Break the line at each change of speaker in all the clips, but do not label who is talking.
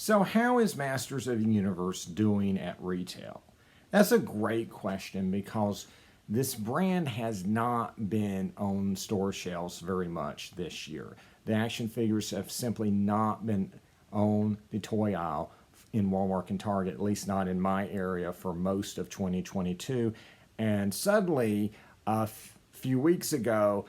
So, how is Masters of the Universe doing at retail? That's a great question because this brand has not been on store shelves very much this year. The action figures have simply not been on the toy aisle in Walmart and Target, at least not in my area, for most of 2022. And suddenly, a few weeks ago,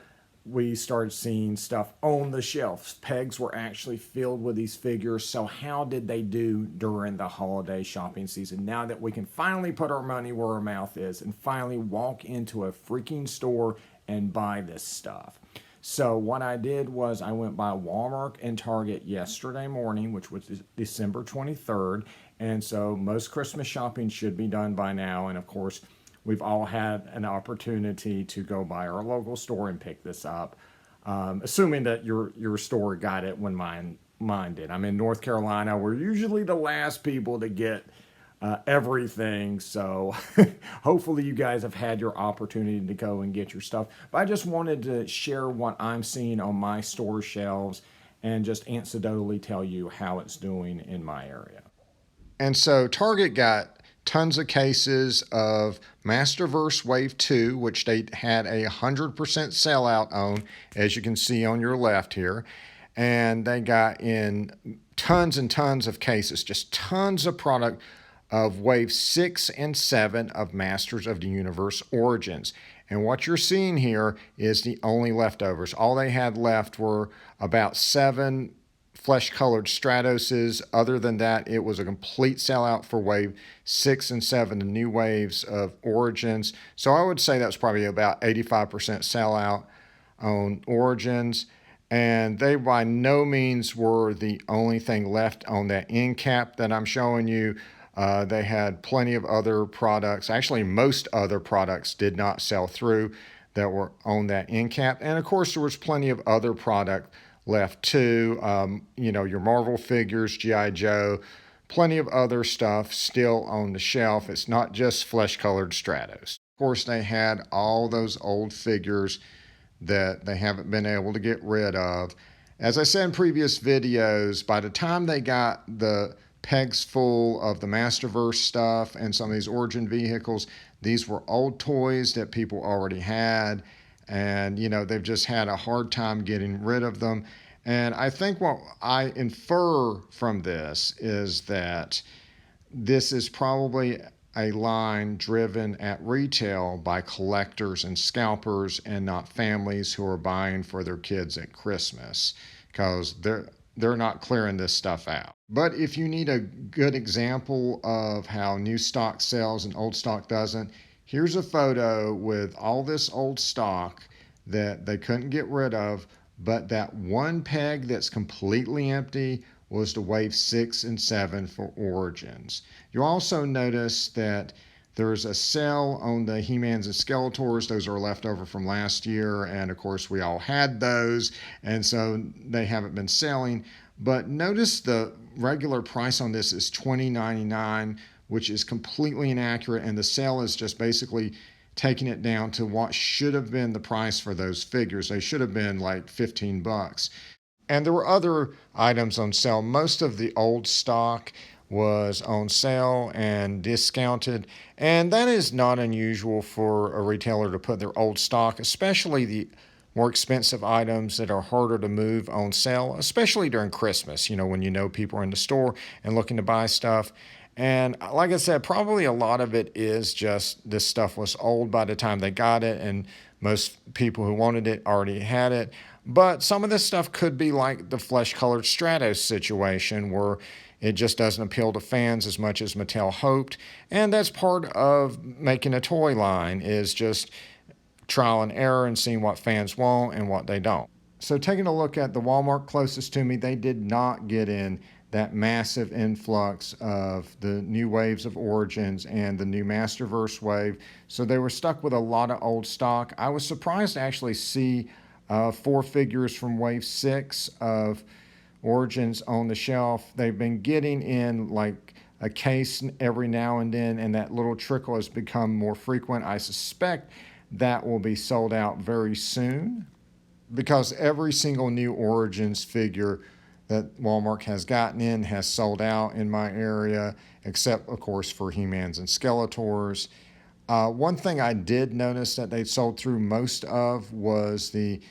we started seeing stuff on the shelves. Pegs were actually filled with these figures. So, how did they do during the holiday shopping season? Now that we can finally put our money where our mouth is and finally walk into a freaking store and buy this stuff. So, what I did was I went by Walmart and Target yesterday morning, which was December 23rd. And so, most Christmas shopping should be done by now. And of course, we've all had an opportunity to go by our local store and pick this up, assuming that your store got it when mine did. I'm in North Carolina. We're usually the last people to get everything, so hopefully you guys have had your opportunity to go and get your stuff. But I just wanted to share what I'm seeing on my store shelves and just anecdotally tell you how it's doing in my area.
And so Target got tons of cases of Masterverse Wave 2, which they had a 100% sellout on, as you can see on your left here. And they got in tons and tons of cases, just tons of product of Wave 6 and 7 of Masters of the Universe Origins. And what you're seeing here is the only leftovers. All they had left were about 7 flesh-colored Stratoses. Other than that, it was a complete sellout for Wave 6 and 7, the new waves of Origins. So I would say that's probably about 85% sellout on Origins. And they by no means were the only thing left on that end cap that I'm showing you. They had plenty of other products. Actually, most other products did not sell through that were on that end cap. And of course, there was plenty of other product left too. Your Marvel figures, G.I. Joe, plenty of other stuff still on the shelf. It's not just flesh-colored Stratos. Of course, they had all those old figures that they haven't been able to get rid of. As I said in previous videos, by the time they got the pegs full of the Masterverse stuff and some of these Origin vehicles, these were old toys that people already had, and they've just had a hard time getting rid of them. And I think what I infer from this is that this is probably a line driven at retail by collectors and scalpers and not families who are buying for their kids at Christmas, because they're not clearing this stuff out. But if you need a good example of how new stock sells and old stock doesn't, here's a photo with all this old stock that they couldn't get rid of, but that one peg that's completely empty was the Wave 6 and 7 for Origins. You'll also notice that there's a sale on the He-Mans and Skeletors. Those are left over from last year, and of course we all had those, and so they haven't been selling. But notice the regular price on this is $20.99, which is completely inaccurate, and the sale is just basically taking it down to what should have been the price for those figures. They should have been like 15 bucks. And there were other items on sale. Most of the old stock was on sale and discounted, and that is not unusual for a retailer to put their old stock, especially the more expensive items that are harder to move, on sale, especially during Christmas, when people are in the store and looking to buy stuff. And like I said, probably a lot of it is just this stuff was old by the time they got it, and most people who wanted it already had it. But some of this stuff could be like the flesh-colored Stratos situation, where it just doesn't appeal to fans as much as Mattel hoped. And that's part of making a toy line, is just trial and error and seeing what fans want and what they don't. So taking a look at the Walmart closest to me, they did not get in that massive influx of the new waves of Origins and the new Masterverse wave. So they were stuck with a lot of old stock. I was surprised to actually see 4 figures from Wave 6 of Origins on the shelf. They've been getting in like a case every now and then, and that little trickle has become more frequent. I suspect that will be sold out very soon, because every single new Origins figure that Walmart has gotten in has sold out in my area, except, of course, for He-Mans and Skeletors. One thing I did notice that they sold through most of was the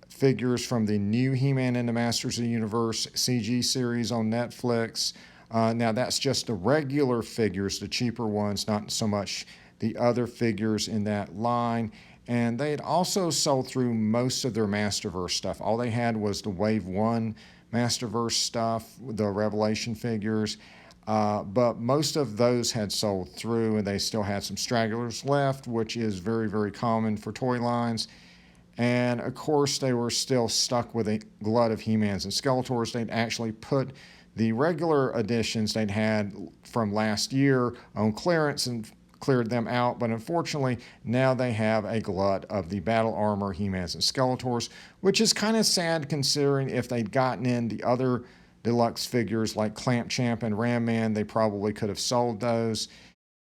figures from the new He-Man and the Masters of the Universe CG series on Netflix. Now, that's just the regular figures, the cheaper ones, not so much the other figures in that line. And they had also sold through most of their Masterverse stuff. All they had was the Wave 1 Masterverse stuff, the Revelation figures. But most of those had sold through, and they still had some stragglers left, which is very, very common for toy lines. And of course, they were still stuck with a glut of He-Mans and Skeletors. They'd actually put the regular editions they'd had from last year on clearance and cleared them out, but unfortunately now they have a glut of the Battle Armor He-Mans and Skeletors, which is kind of sad considering if they'd gotten in the other deluxe figures like Clamp Champ and Ram Man, they probably could have sold those.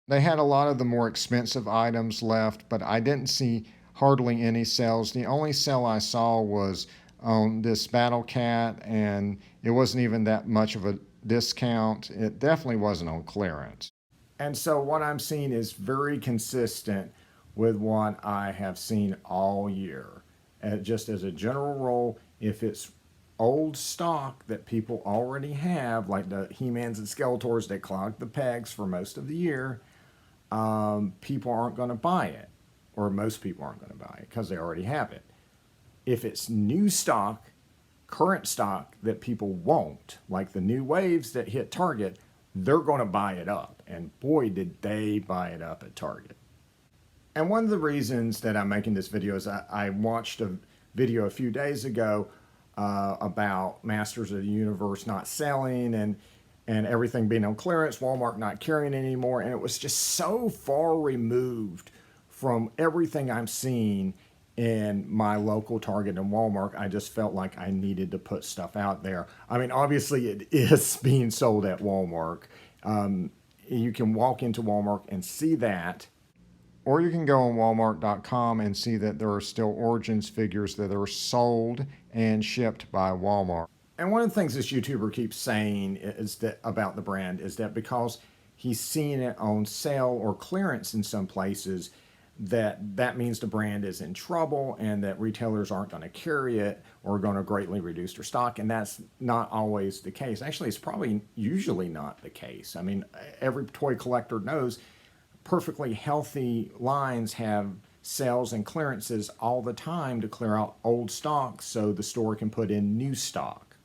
They had a lot of the more expensive items left, but I didn't see hardly any sales. The only sale I saw was on this Battle Cat, and it wasn't even that much of a discount. It definitely wasn't on clearance.
And so what I'm seeing is very consistent with what I have seen all year. Just as a general rule, if it's old stock that people already have, like the He-Mans and Skeletors, they clog the pegs for most of the year, people aren't going to buy it. Or most people aren't going to buy it because they already have it. If it's new stock, current stock that people won't, like the new waves that hit Target, they're going to buy it up. And boy, did they buy it up at Target. And one of the reasons that I'm making this video is I watched a video a few days ago about Masters of the Universe not selling and everything being on clearance, Walmart not carrying anymore. And it was just so far removed from everything I'm seeing in my local Target and Walmart. I just felt like I needed to put stuff out there. I mean, obviously it is being sold at Walmart. You can walk into Walmart and see that.
Or you can go on Walmart.com and see that there are still Origins figures that are sold and shipped by Walmart.
And one of the things this YouTuber keeps saying is that about the brand is that because he's seeing it on sale or clearance in some places, that means the brand is in trouble and that retailers aren't going to carry it or going to greatly reduce their stock. And that's not always the case. Actually, it's probably usually not the case. I mean, every toy collector knows perfectly healthy lines have sales and clearances all the time to clear out old stock so the store can put in new stock.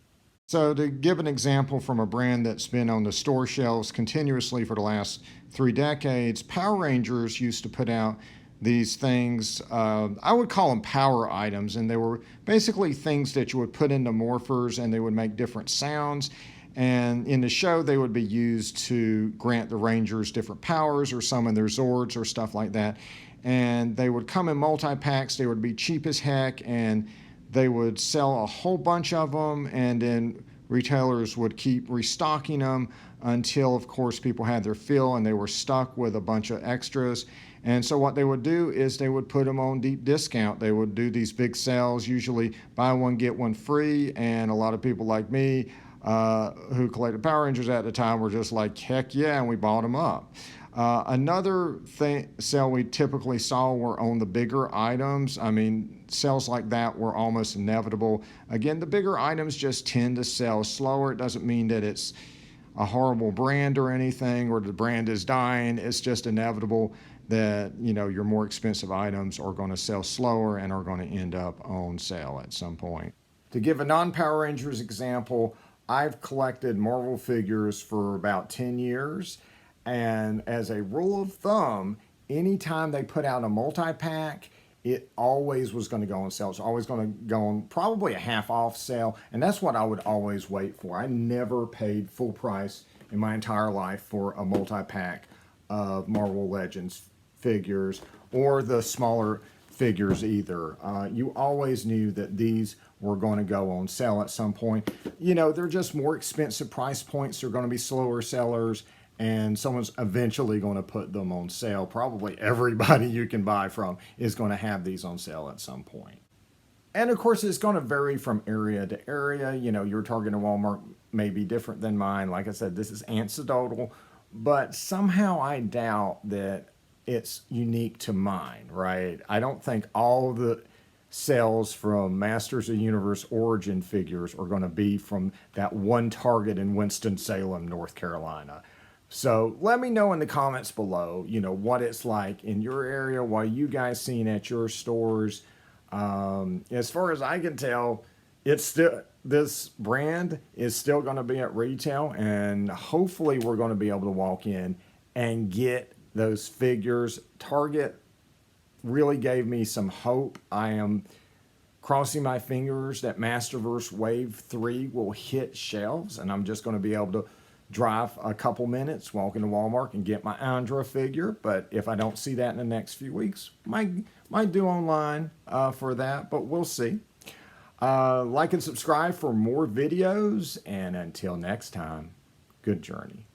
So to give an example from a brand that's been on the store shelves continuously for the last 3 decades, Power Rangers used to put out these things, I would call them power items, and they were basically things that you would put into morphers and they would make different sounds. And in the show, they would be used to grant the Rangers different powers or summon their Zords or stuff like that. And they would come in multi-packs, they would be cheap as heck, and they would sell a whole bunch of them, and then retailers would keep restocking them until, of course, people had their fill and they were stuck with a bunch of extras. And so what they would do is they would put them on deep discount. They would do these big sales, usually buy one, get one free. And a lot of people like me who collected Power Rangers at the time were just like, heck yeah, and we bought them up. Another sale we typically saw were on the bigger items. I mean, sales like that were almost inevitable. Again, the bigger items just tend to sell slower. It doesn't mean that it's a horrible brand or anything, or the brand is dying. It's just inevitable that, you know, your more expensive items are going to sell slower and are going to end up on sale at some point.
To give a non-Power Rangers example, I've collected Marvel figures for about 10 years. And as a rule of thumb, anytime they put out a multi-pack, it always was going to go on sale. It's always going to go on probably a half off sale. And that's what I would always wait for. I never paid full price in my entire life for a multi-pack of Marvel Legends figures or the smaller figures either. You always knew that these were going to go on sale at some point. You know, they're just more expensive price points. They're going to be slower sellers, and someone's eventually going to put them on sale. Probably everybody you can buy from is going to have these on sale at some point. And of course, it's going to vary from area to area. You know, your Target and Walmart may be different than mine. Like I said, this is anecdotal, but somehow I doubt that it's unique to mine, right? I don't think all the sales from Masters of the Universe Origin figures are going to be from that one Target in Winston-Salem, North Carolina. So let me know in the comments below, you know, what it's like in your area, what you guys seen at your stores. As far as I can tell, it's still, this brand is still going to be at retail, and hopefully we're going to be able to walk in and get those figures. Target really gave me some hope. I am crossing my fingers that Masterverse Wave 3 will hit shelves, and I'm just going to be able to drive a couple minutes, walk into Walmart and get my Andra figure. But if I don't see that in the next few weeks, might do online for that, but we'll see. Like and subscribe for more videos, and until next time, good journey.